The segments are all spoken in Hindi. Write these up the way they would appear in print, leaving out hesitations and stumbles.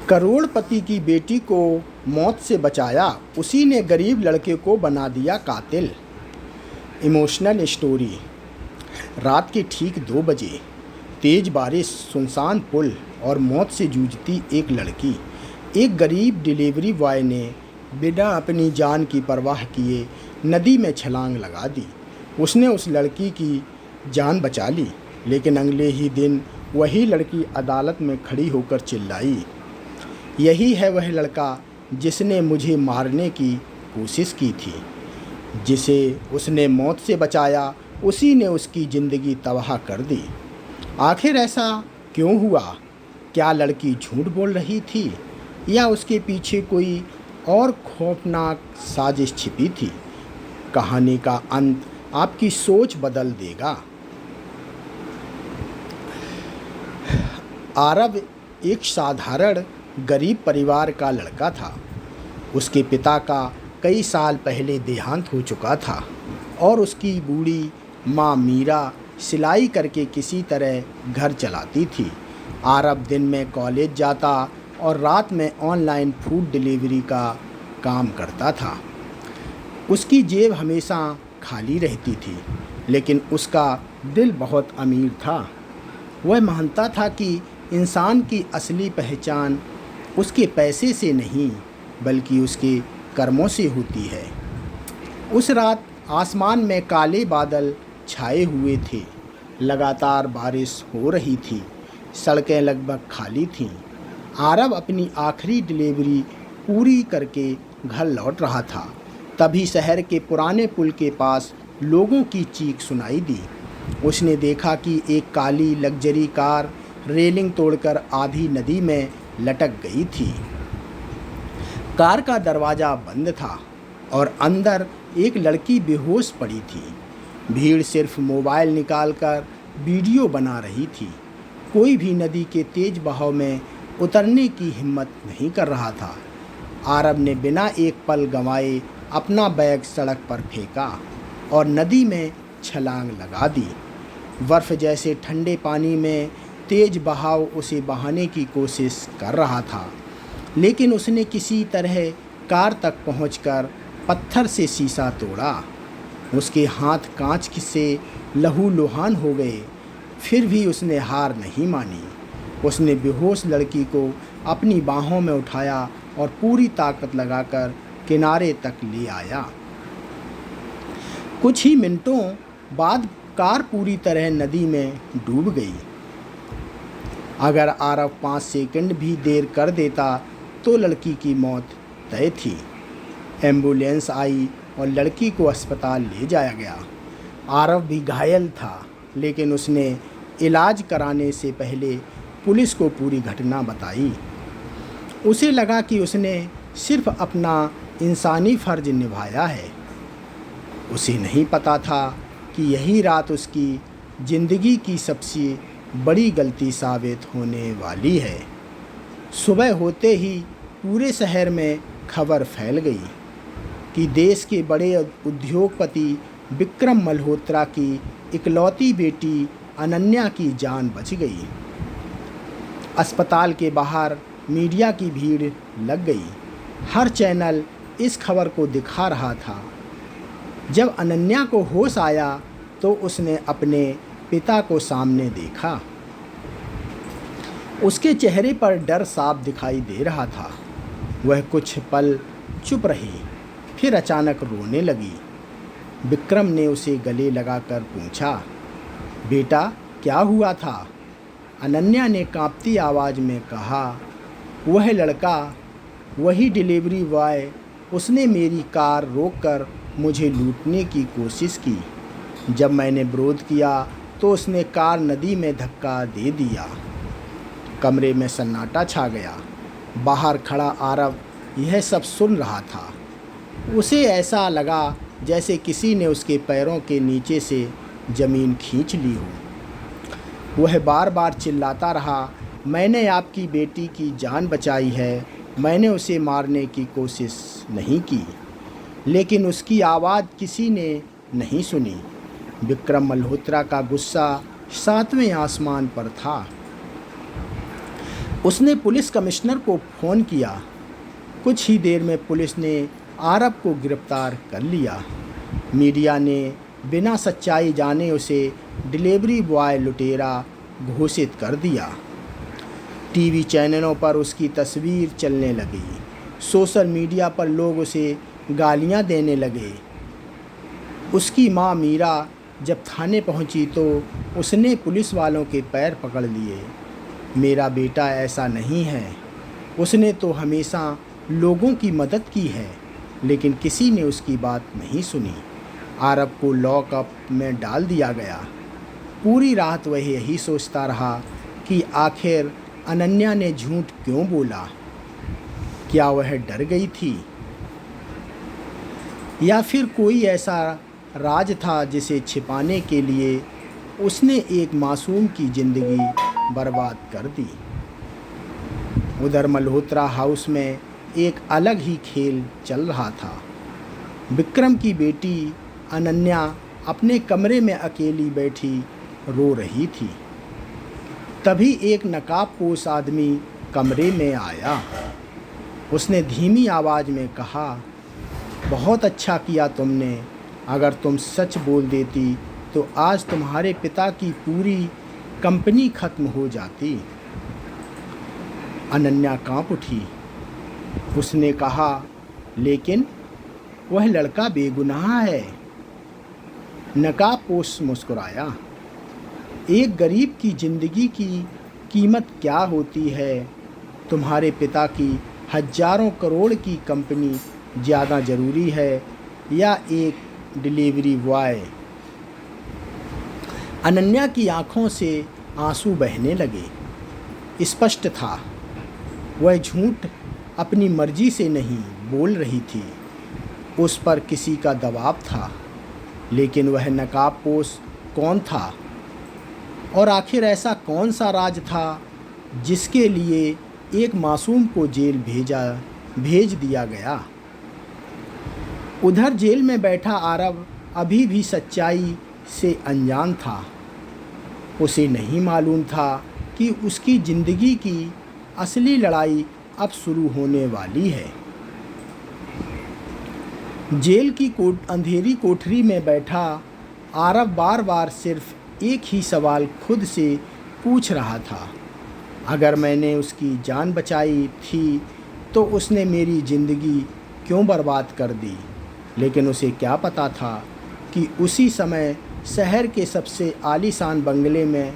करोड़पति की बेटी को मौत से बचाया, उसी ने गरीब लड़के को बना दिया कातिल। Emotional story. रात के ठीक 2 बजे, तेज बारिश, सुनसान पुल और मौत से जूझती एक लड़की। एक गरीब डिलीवरी बॉय ने बिना अपनी जान की परवाह किए नदी में छलांग लगा दी। उसने उस लड़की की जान बचा ली, लेकिन अगले ही दिन वही लड़की अदालत में खड़ी होकर चिल्लाई, यही है वह लड़का जिसने मुझे मारने की कोशिश की थी। जिसे उसने मौत से बचाया, उसी ने उसकी ज़िंदगी तबाह कर दी। आखिर ऐसा क्यों हुआ? क्या लड़की झूठ बोल रही थी या उसके पीछे कोई और खौफनाक साजिश छिपी थी? कहानी का अंत आपकी सोच बदल देगा। आरव एक साधारण गरीब परिवार का लड़का था। उसके पिता का कई साल पहले देहांत हो चुका था और उसकी बूढ़ी माँ मीरा सिलाई करके किसी तरह घर चलाती थी। आरव दिन में कॉलेज जाता और रात में ऑनलाइन फूड डिलीवरी का काम करता था। उसकी जेब हमेशा खाली रहती थी, लेकिन उसका दिल बहुत अमीर था। वह मानता था कि इंसान की असली पहचान उसके पैसे से नहीं, बल्कि उसके कर्मों से होती है। उस रात आसमान में काले बादल छाए हुए थे। लगातार बारिश हो रही थी। सड़कें लगभग खाली थीं। आरव अपनी आखिरी डिलीवरी पूरी करके घर लौट रहा था। तभी शहर के पुराने पुल के पास लोगों की चीख सुनाई दी। उसने देखा कि एक काली लग्जरी कार रेलिंग तोड़कर आधी नदी में लटक गई थी। कार का दरवाज़ा बंद था और अंदर एक लड़की बेहोश पड़ी थी। भीड़ सिर्फ मोबाइल निकालकर वीडियो बना रही थी। कोई भी नदी के तेज बहाव में उतरने की हिम्मत नहीं कर रहा था। आरव ने बिना एक पल गंवाए अपना बैग सड़क पर फेंका और नदी में छलांग लगा दी। बर्फ़ जैसे ठंडे पानी में तेज बहाव उसे बहाने की कोशिश कर रहा था, लेकिन उसने किसी तरह कार तक पहुंचकर पत्थर से शीशा तोड़ा। उसके हाथ कांच से लहूलुहान हो गए, फिर भी उसने हार नहीं मानी। उसने बेहोश लड़की को अपनी बाहों में उठाया और पूरी ताकत लगाकर किनारे तक ले आया। कुछ ही मिनटों बाद कार पूरी तरह नदी में डूब गई। अगर आरव 5 सेकंड भी देर कर देता तो लड़की की मौत तय थी। एम्बुलेंस आई और लड़की को अस्पताल ले जाया गया। आरव भी घायल था, लेकिन उसने इलाज कराने से पहले पुलिस को पूरी घटना बताई। उसे लगा कि उसने सिर्फ अपना इंसानी फ़र्ज निभाया है। उसे नहीं पता था कि यही रात उसकी ज़िंदगी की सबसे बड़ी गलती साबित होने वाली है। सुबह होते ही पूरे शहर में खबर फैल गई कि देश के बड़े उद्योगपति विक्रम मल्होत्रा की इकलौती बेटी अनन्या की जान बच गई। अस्पताल के बाहर मीडिया की भीड़ लग गई। हर चैनल इस खबर को दिखा रहा था। जब अनन्या को होश आया तो उसने अपने पिता को सामने देखा। उसके चेहरे पर डर साफ दिखाई दे रहा था। वह कुछ पल चुप रही, फिर अचानक रोने लगी। विक्रम ने उसे गले लगाकर पूछा, बेटा क्या हुआ था? अनन्या ने कांपती आवाज़ में कहा, वह लड़का, वही डिलीवरी बॉय, उसने मेरी कार रोककर मुझे लूटने की कोशिश की। जब मैंने विरोध किया तो उसने कार नदी में धक्का दे दिया। कमरे में सन्नाटा छा गया। बाहर खड़ा आरव यह सब सुन रहा था। उसे ऐसा लगा जैसे किसी ने उसके पैरों के नीचे से ज़मीन खींच ली हो। वह बार बार चिल्लाता रहा, मैंने आपकी बेटी की जान बचाई है, मैंने उसे मारने की कोशिश नहीं की। लेकिन उसकी आवाज़ किसी ने नहीं सुनी। विक्रम मल्होत्रा का गुस्सा 7वें आसमान पर था। उसने पुलिस कमिश्नर को फ़ोन किया। कुछ ही देर में पुलिस ने आरब को गिरफ्तार कर लिया। मीडिया ने बिना सच्चाई जाने उसे डिलीवरी बॉय लुटेरा घोषित कर दिया। टीवी चैनलों पर उसकी तस्वीर चलने लगी। सोशल मीडिया पर लोग उसे गालियां देने लगे। उसकी मां मीरा जब थाने पहुंची तो उसने पुलिस वालों के पैर पकड़ लिए। मेरा बेटा ऐसा नहीं है, उसने तो हमेशा लोगों की मदद की है, लेकिन किसी ने उसकी बात नहीं सुनी। आरब को लॉकअप में डाल दिया गया। पूरी रात वह यही सोचता रहा कि आखिर अनन्या ने झूठ क्यों बोला। क्या वह डर गई थी या फिर कोई ऐसा राज था जिसे छिपाने के लिए उसने एक मासूम की ज़िंदगी बर्बाद कर दी। उधर मल्होत्रा हाउस में एक अलग ही खेल चल रहा था। विक्रम की बेटी अनन्या अपने कमरे में अकेली बैठी रो रही थी। तभी एक नकाबपोश आदमी कमरे में आया। उसने धीमी आवाज़ में कहा, बहुत अच्छा किया तुमने। अगर तुम सच बोल देती तो आज तुम्हारे पिता की पूरी कंपनी खत्म हो जाती। अनन्या कांप उठी। उसने कहा, लेकिन वह लड़का बेगुनाह है। नकाबपोश मुस्कुराया। एक गरीब की ज़िंदगी की कीमत क्या होती है? तुम्हारे पिता की हजारों करोड़ की कंपनी ज़्यादा ज़रूरी है या एक डिलीवरी बॉय? अनन्या की आंखों से आंसू बहने लगे। स्पष्ट था वह झूठ अपनी मर्जी से नहीं बोल रही थी, उस पर किसी का दबाव था। लेकिन वह नकाबपोश कौन था और आखिर ऐसा कौन सा राज था जिसके लिए एक मासूम को जेल भेज दिया गया? उधर जेल में बैठा आरब अभी भी सच्चाई से अनजान था। उसे नहीं मालूम था कि उसकी ज़िंदगी की असली लड़ाई अब शुरू होने वाली है। जेल की अंधेरी कोठरी में बैठा आरब बार बार सिर्फ एक ही सवाल खुद से पूछ रहा था, अगर मैंने उसकी जान बचाई थी तो उसने मेरी ज़िंदगी क्यों बर्बाद कर दी? लेकिन उसे क्या पता था कि उसी समय शहर के सबसे आलीशान बंगले में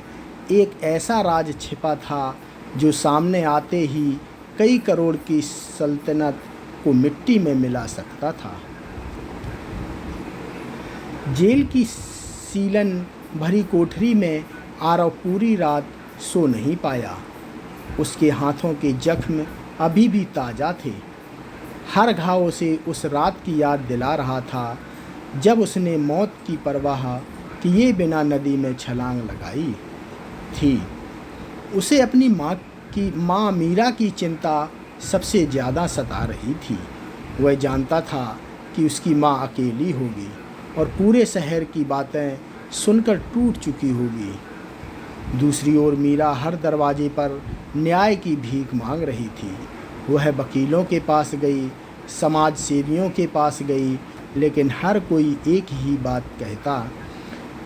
एक ऐसा राज छिपा था जो सामने आते ही कई करोड़ की सल्तनत को मिट्टी में मिला सकता था। जेल की सीलन भरी कोठरी में आरव पूरी रात सो नहीं पाया। उसके हाथों के जख्म अभी भी ताज़ा थे। हर घाव उसे उस रात की याद दिला रहा था जब उसने मौत की परवाह किए बिना नदी में छलांग लगाई थी। उसे अपनी माँ मीरा की चिंता सबसे ज़्यादा सता रही थी। वह जानता था कि उसकी माँ अकेली होगी और पूरे शहर की बातें सुनकर टूट चुकी होगी। दूसरी ओर मीरा हर दरवाजे पर न्याय की भीख मांग रही थी। वह वकीलों के पास गई, समाज सेवियों के पास गई, लेकिन हर कोई एक ही बात कहता,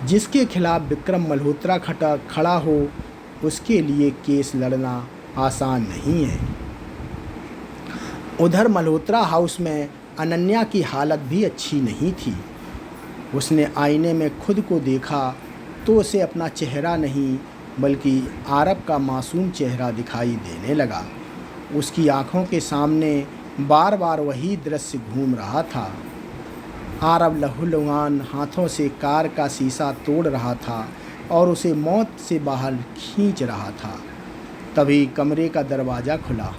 जिसके खिलाफ विक्रम मल्होत्रा खड़ा हो उसके लिए केस लड़ना आसान नहीं है। उधर मल्होत्रा हाउस में अनन्या की हालत भी अच्छी नहीं थी। उसने आईने में खुद को देखा तो उसे अपना चेहरा नहीं बल्कि आरब का मासूम चेहरा दिखाई देने लगा। उसकी आंखों के सामने बार बार वही दृश्य घूम रहा था। आरब लहूलुहान हाथों से कार का शीशा तोड़ रहा था और उसे मौत से बाहर खींच रहा था। तभी कमरे का दरवाज़ा खुला।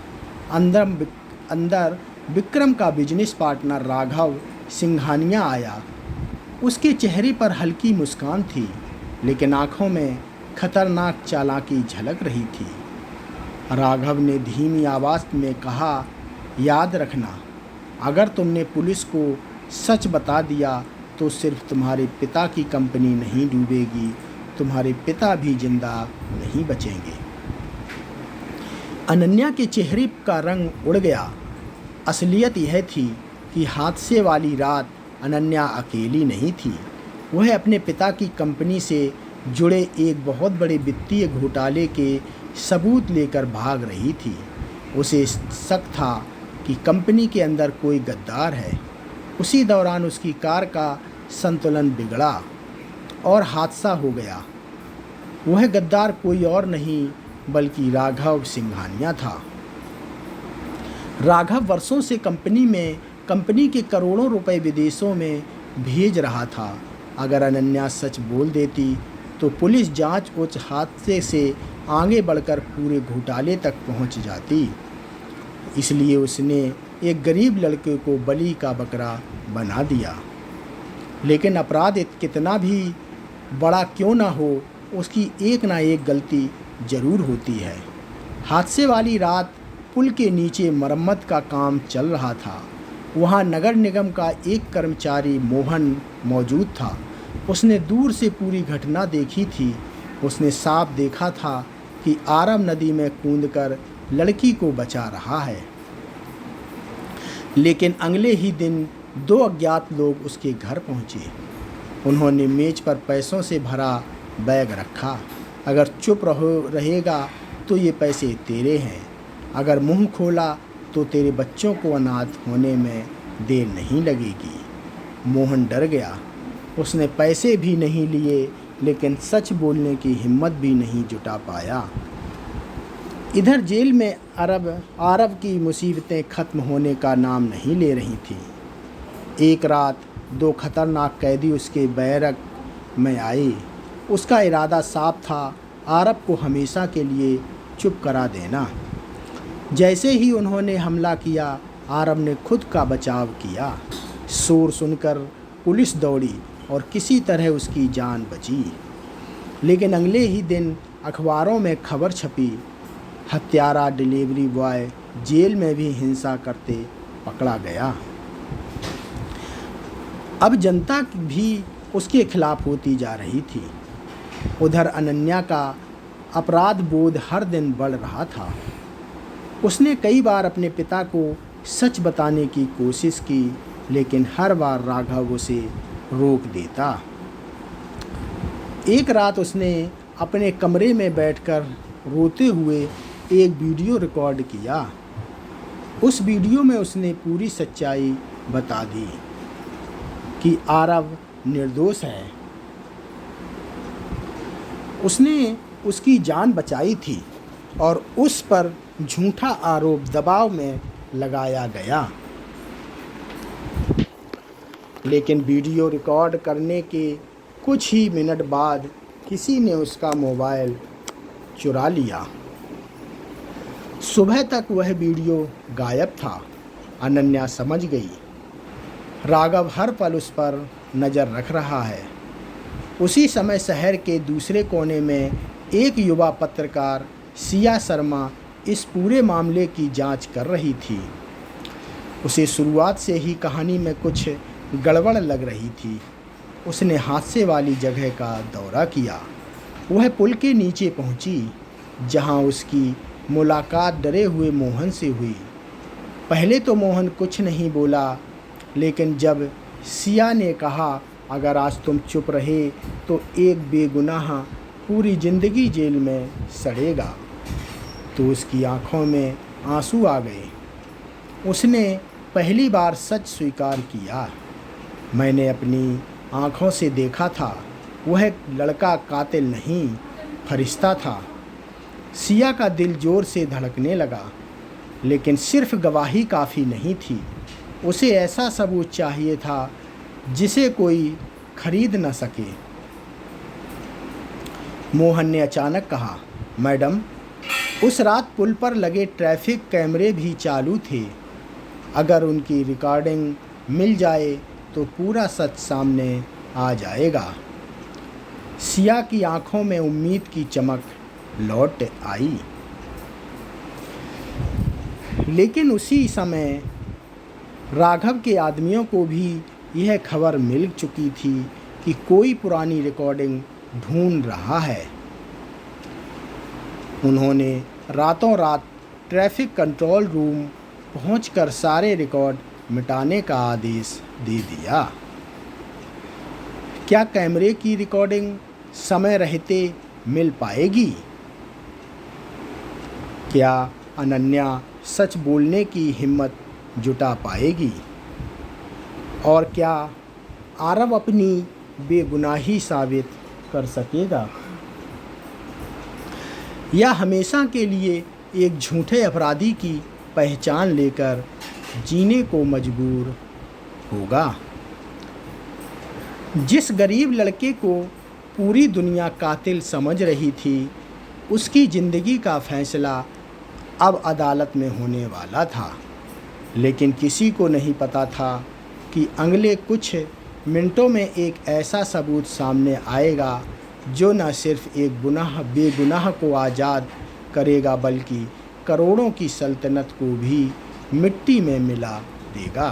अंदर विक्रम का बिजनेस पार्टनर राघव सिंघानिया आया। उसके चेहरे पर हल्की मुस्कान थी, लेकिन आंखों में खतरनाक चालाकी झलक रही थी। राघव ने धीमी आवाज़ में कहा, याद रखना, अगर तुमने पुलिस को सच बता दिया तो सिर्फ तुम्हारे पिता की कंपनी नहीं डूबेगी, तुम्हारे पिता भी जिंदा नहीं बचेंगे। अनन्या के चेहरे का रंग उड़ गया। असलियत यह थी कि हादसे वाली रात अनन्या अकेली नहीं थी। वह अपने पिता की कंपनी से जुड़े एक बहुत बड़े वित्तीय घोटाले के सबूत लेकर भाग रही थी। उसे शक था कि कंपनी के अंदर कोई गद्दार है। उसी दौरान उसकी कार का संतुलन बिगड़ा और हादसा हो गया। वह गद्दार कोई और नहीं बल्कि राघव सिंघानिया था। राघव वर्षों से कंपनी के करोड़ों रुपए विदेशों में भेज रहा था। अगर अनन्या सच बोल देती तो पुलिस जांच उस हादसे से आगे बढ़कर पूरे घोटाले तक पहुंच जाती। इसलिए उसने एक गरीब लड़के को बलि का बकरा बना दिया। लेकिन अपराध कितना भी बड़ा क्यों ना हो, उसकी एक ना एक गलती ज़रूर होती है। हादसे वाली रात पुल के नीचे मरम्मत का काम चल रहा था। वहाँ नगर निगम का एक कर्मचारी मोहन मौजूद था। उसने दूर से पूरी घटना देखी थी। उसने साफ देखा था कि आरव नदी में कूदकर लड़की को बचा रहा है। लेकिन अगले ही दिन 2 अज्ञात लोग उसके घर पहुँचे। उन्होंने मेज पर पैसों से भरा बैग रखा। अगर चुप रहेगा तो ये पैसे तेरे हैं, अगर मुंह खोला तो तेरे बच्चों को अनाथ होने में देर नहीं लगेगी। मोहन डर गया। उसने पैसे भी नहीं लिए, लेकिन सच बोलने की हिम्मत भी नहीं जुटा पाया। इधर जेल में आरव की मुसीबतें ख़त्म होने का नाम नहीं ले रही थीं। एक रात 2 खतरनाक कैदी उसके बैरक में आए। उसका इरादा साफ था, आरव को हमेशा के लिए चुप करा देना। जैसे ही उन्होंने हमला किया, आरव ने खुद का बचाव किया। शोर सुनकर पुलिस दौड़ी और किसी तरह उसकी जान बची। लेकिन अगले ही दिन अखबारों में खबर छपी, हत्यारा डिलीवरी बॉय जेल में भी हिंसा करते पकड़ा गया। अब जनता भी उसके खिलाफ होती जा रही थी। उधर अनन्या का अपराध बोध हर दिन बढ़ रहा था। उसने कई बार अपने पिता को सच बताने की कोशिश की, लेकिन हर बार राघव उसे रोक देता। एक रात उसने अपने कमरे में बैठकर रोते हुए एक वीडियो रिकॉर्ड किया। उस वीडियो में उसने पूरी सच्चाई बता दी कि आरव निर्दोष है। उसने उसकी जान बचाई थी और उस पर झूठा आरोप दबाव में लगाया गया। लेकिन वीडियो रिकॉर्ड करने के कुछ ही मिनट बाद किसी ने उसका मोबाइल चुरा लिया। सुबह तक वह वीडियो गायब था। अनन्या समझ गई, राघव हर पल उस पर नज़र रख रहा है। उसी समय शहर के दूसरे कोने में एक युवा पत्रकार सिया शर्मा इस पूरे मामले की जांच कर रही थी। उसे शुरुआत से ही कहानी में कुछ गड़बड़ लग रही थी। उसने हादसे वाली जगह का दौरा किया। वह पुल के नीचे पहुंची, जहां उसकी मुलाकात डरे हुए मोहन से हुई। पहले तो मोहन कुछ नहीं बोला, लेकिन जब सिया ने कहा, अगर आज तुम चुप रहे तो एक बेगुनाह पूरी ज़िंदगी जेल में सड़ेगा, तो उसकी आंखों में आंसू आ गए। उसने पहली बार सच स्वीकार किया, मैंने अपनी आंखों से देखा था, वह लड़का कातिल नहीं, फरिश्ता था। सिया का दिल जोर से धड़कने लगा, लेकिन सिर्फ गवाही काफ़ी नहीं थी। उसे ऐसा सबूत चाहिए था जिसे कोई खरीद न सके। मोहन ने अचानक कहा, मैडम, उस रात पुल पर लगे ट्रैफिक कैमरे भी चालू थे। अगर उनकी रिकॉर्डिंग मिल जाए तो पूरा सच सामने आ जाएगा। सिया की आंखों में उम्मीद की चमक लौट आई। लेकिन उसी समय राघव के आदमियों को भी यह खबर मिल चुकी थी कि कोई पुरानी रिकॉर्डिंग ढूंढ रहा है। उन्होंने रातों रात ट्रैफिक कंट्रोल रूम पहुंचकर सारे रिकॉर्ड मिटाने का आदेश दे दिया। क्या कैमरे की रिकॉर्डिंग समय रहते मिल पाएगी? क्या अनन्या सच बोलने की हिम्मत जुटा पाएगी? और क्या आरव अपनी बेगुनाही साबित कर सकेगा या हमेशा के लिए एक झूठे अपराधी की पहचान लेकर जीने को मजबूर होगा? जिस गरीब लड़के को पूरी दुनिया कातिल समझ रही थी, उसकी ज़िंदगी का फैसला अब अदालत में होने वाला था। लेकिन किसी को नहीं पता था कि अगले कुछ मिनटों में एक ऐसा सबूत सामने आएगा जो न सिर्फ एक बेगुनाह को आज़ाद करेगा बल्कि करोड़ों की सल्तनत को भी मिट्टी में मिला देगा।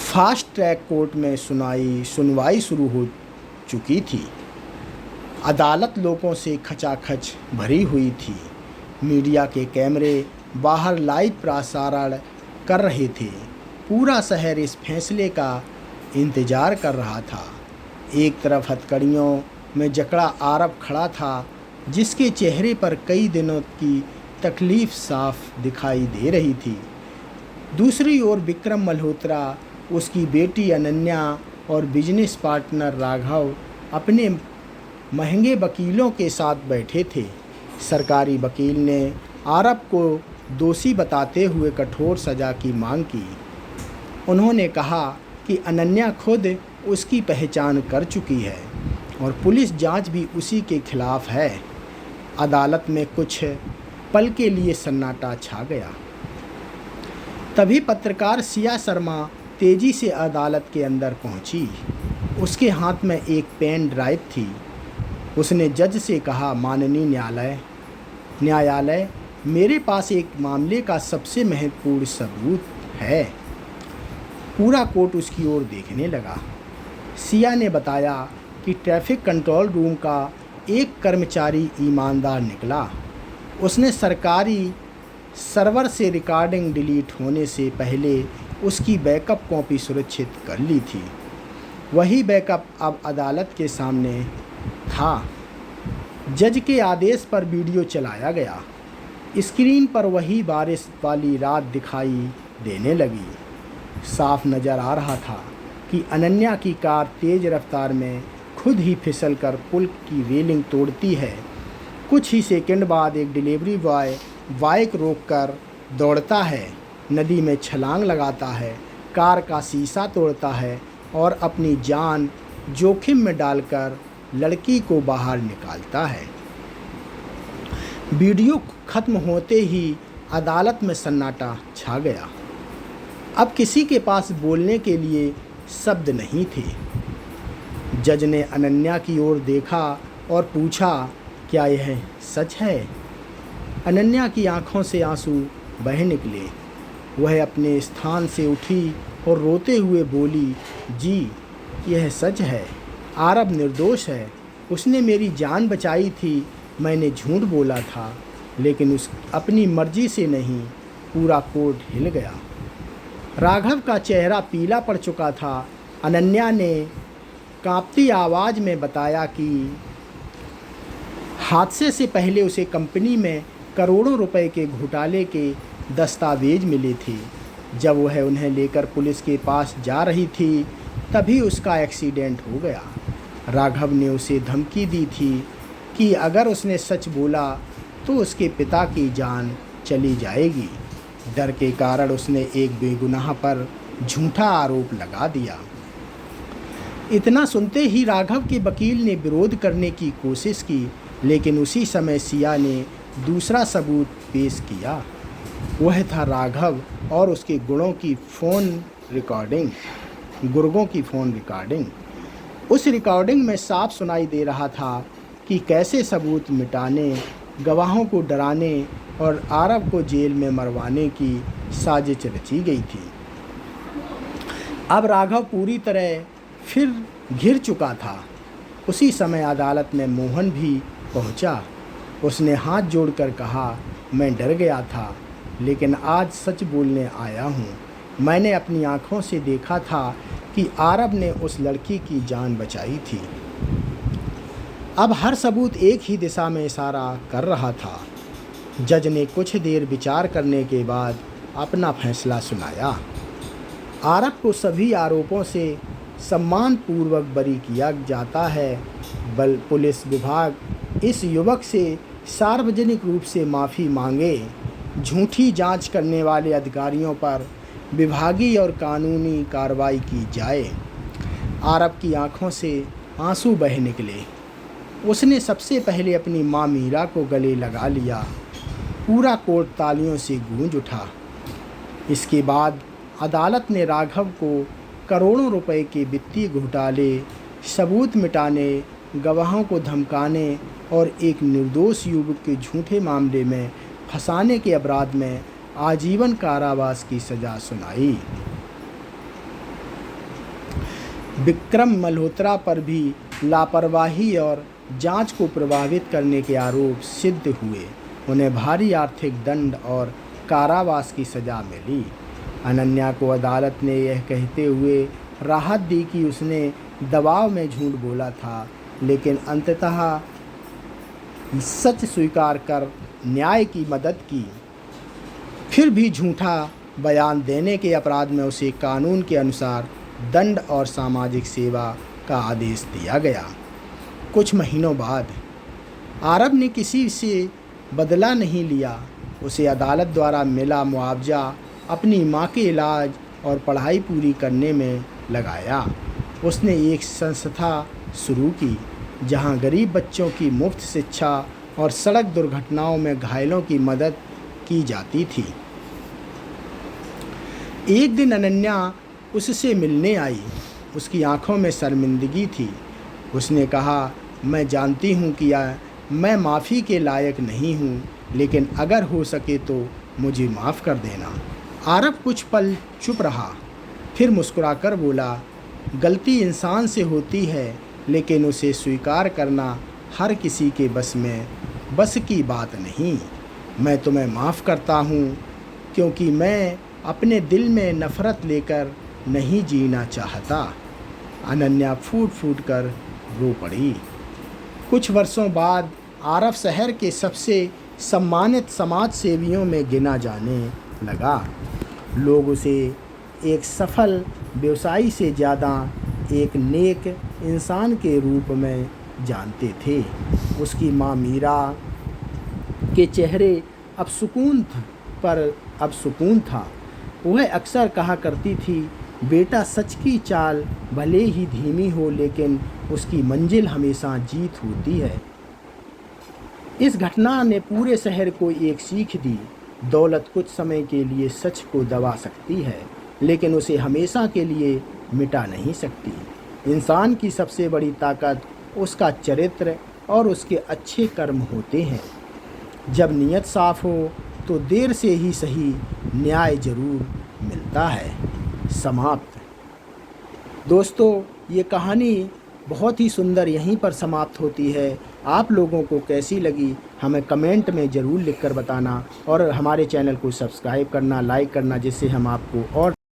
फास्ट ट्रैक कोर्ट में सुनवाई शुरू हो चुकी थी। अदालत लोगों से खचाखच भरी हुई थी। मीडिया के कैमरे बाहर लाइव प्रसारण कर रहे थे। पूरा शहर इस फैसले का इंतज़ार कर रहा था। एक तरफ हथकड़ियों में जकड़ा आरव खड़ा था, जिसके चेहरे पर कई दिनों की तकलीफ़ साफ दिखाई दे रही थी। दूसरी ओर विक्रम मल्होत्रा, उसकी बेटी अनन्या और बिजनेस पार्टनर राघव अपने महंगे वकीलों के साथ बैठे थे। सरकारी वकील ने आरव को दोषी बताते हुए कठोर सज़ा की मांग की। उन्होंने कहा कि अनन्या खुद उसकी पहचान कर चुकी है और पुलिस जांच भी उसी के खिलाफ है। अदालत में कुछ पल के लिए सन्नाटा छा गया। तभी पत्रकार सिया शर्मा तेजी से अदालत के अंदर पहुंची। उसके हाथ में एक पेन ड्राइव थी। उसने जज से कहा, माननीय न्यायालय, मेरे पास एक मामले का सबसे महत्वपूर्ण सबूत है। पूरा कोर्ट उसकी ओर देखने लगा। सिया ने बताया कि ट्रैफिक कंट्रोल रूम का एक कर्मचारी ईमानदार निकला। उसने सरकारी सर्वर से रिकॉर्डिंग डिलीट होने से पहले उसकी बैकअप कॉपी सुरक्षित कर ली थी। वही बैकअप अब अदालत के सामने था। जज के आदेश पर वीडियो चलाया गया। स्क्रीन पर वही बारिश वाली रात दिखाई देने लगी। साफ नज़र आ रहा था कि अनन्या की कार तेज़ रफ्तार में खुद ही फिसलकर पुल की रेलिंग तोड़ती है। कुछ ही सेकंड बाद एक डिलीवरी बॉय बाइक रोककर दौड़ता है, नदी में छलांग लगाता है, कार का शीशा तोड़ता है और अपनी जान जोखिम में डालकर लड़की को बाहर निकालता है। वीडियो खत्म होते ही अदालत में सन्नाटा छा गया। अब किसी के पास बोलने के लिए शब्द नहीं थे। जज ने अनन्या की ओर देखा और पूछा, क्या यह सच है? अनन्या की आंखों से आंसू बह निकले। वह अपने स्थान से उठी और रोते हुए बोली, जी, यह सच है। आरव निर्दोष है। उसने मेरी जान बचाई थी। मैंने झूठ बोला था, लेकिन उस अपनी मर्जी से नहीं। पूरा कोर्ट हिल गया। राघव का चेहरा पीला पड़ चुका था। अनन्या ने कांपती आवाज़ में बताया कि हादसे से पहले उसे कंपनी में करोड़ों रुपए के घोटाले के दस्तावेज मिले थे। जब वह उन्हें लेकर पुलिस के पास जा रही थी, तभी उसका एक्सीडेंट हो गया। राघव ने उसे धमकी दी थी कि अगर उसने सच बोला तो उसके पिता की जान चली जाएगी। डर के कारण उसने एक बेगुनाह पर झूठा आरोप लगा दिया। इतना सुनते ही राघव के वकील ने विरोध करने की कोशिश की, लेकिन उसी समय सिया ने दूसरा सबूत पेश किया। वह था राघव और उसके गुर्गों की फ़ोन रिकॉर्डिंग। उस रिकॉर्डिंग में साफ सुनाई दे रहा था कि कैसे सबूत मिटाने, गवाहों को डराने और आरव को जेल में मरवाने की साजिश रची गई थी। अब राघव पूरी तरह फिर घिर चुका था। उसी समय अदालत में मोहन भी पहुंचा। उसने हाथ जोड़कर कहा, मैं डर गया था, लेकिन आज सच बोलने आया हूँ। मैंने अपनी आँखों से देखा था कि आरब ने उस लड़की की जान बचाई थी। अब हर सबूत एक ही दिशा में इशारा कर रहा था। जज ने कुछ देर विचार करने के बाद अपना फैसला सुनाया। आरब को सभी आरोपों से सम्मानपूर्वक बरी किया जाता है। पुलिस विभाग इस युवक से सार्वजनिक रूप से माफ़ी मांगे। झूठी जांच करने वाले अधिकारियों पर विभागीय और कानूनी कार्रवाई की जाए। आरब की आंखों से आंसू बह निकले। उसने सबसे पहले अपनी माँ मीरा को गले लगा लिया। पूरा कोर्ट तालियों से गूंज उठा। इसके बाद अदालत ने राघव को करोड़ों रुपए के वित्तीय घोटाले, सबूत मिटाने, गवाहों को धमकाने और एक निर्दोष युवक के झूठे मामले में फंसाने के अपराध में आजीवन कारावास की सज़ा सुनाई। विक्रम मल्होत्रा पर भी लापरवाही और जांच को प्रभावित करने के आरोप सिद्ध हुए। उन्हें भारी आर्थिक दंड और कारावास की सज़ा मिली। अनन्या को अदालत ने यह कहते हुए राहत दी कि उसने दबाव में झूठ बोला था, लेकिन अंततः सच स्वीकार कर न्याय की मदद की। फिर भी झूठा बयान देने के अपराध में उसे कानून के अनुसार दंड और सामाजिक सेवा का आदेश दिया गया। कुछ महीनों बाद आरब ने किसी से बदला नहीं लिया। उसे अदालत द्वारा मिला मुआवजा अपनी माँ के इलाज और पढ़ाई पूरी करने में लगाया। उसने एक संस्था शुरू की जहाँ गरीब बच्चों की मुफ्त शिक्षा और सड़क दुर्घटनाओं में घायलों की मदद की जाती थी। एक दिन अनन्या उससे मिलने आई। उसकी आंखों में शर्मिंदगी थी। उसने कहा, मैं जानती हूँ कि मैं माफ़ी के लायक नहीं हूँ, लेकिन अगर हो सके तो मुझे माफ़ कर देना। आरब कुछ पल चुप रहा, फिर मुस्कुराकर बोला, गलती इंसान से होती है, लेकिन उसे स्वीकार करना हर किसी के बस की बात नहीं। मैं तुम्हें माफ़ करता हूँ, क्योंकि मैं अपने दिल में नफ़रत लेकर नहीं जीना चाहता। अनन्या फूट फूट कर रो पड़ी। कुछ वर्षों बाद आरब शहर के सबसे सम्मानित समाज सेवियों में गिना जाने लगा। लोग उसे एक सफल व्यवसायी से ज़्यादा एक नेक इंसान के रूप में जानते थे। उसकी माँ मीरा के चेहरे अब सुकून था। वह अक्सर कहा करती थी, बेटा, सच की चाल भले ही धीमी हो, लेकिन उसकी मंजिल हमेशा जीत होती है। इस घटना ने पूरे शहर को एक सीख दी। दौलत कुछ समय के लिए सच को दबा सकती है, लेकिन उसे हमेशा के लिए मिटा नहीं सकती। इंसान की सबसे बड़ी ताकत उसका चरित्र और उसके अच्छे कर्म होते हैं। जब नीयत साफ हो तो देर से ही सही न्याय जरूर मिलता है। समाप्त। दोस्तों, ये कहानी बहुत ही सुंदर यहीं पर समाप्त होती है। आप लोगों को कैसी लगी हमें कमेंट में ज़रूर लिखकर बताना और हमारे चैनल को सब्सक्राइब करना, लाइक करना, जिससे हम आपको और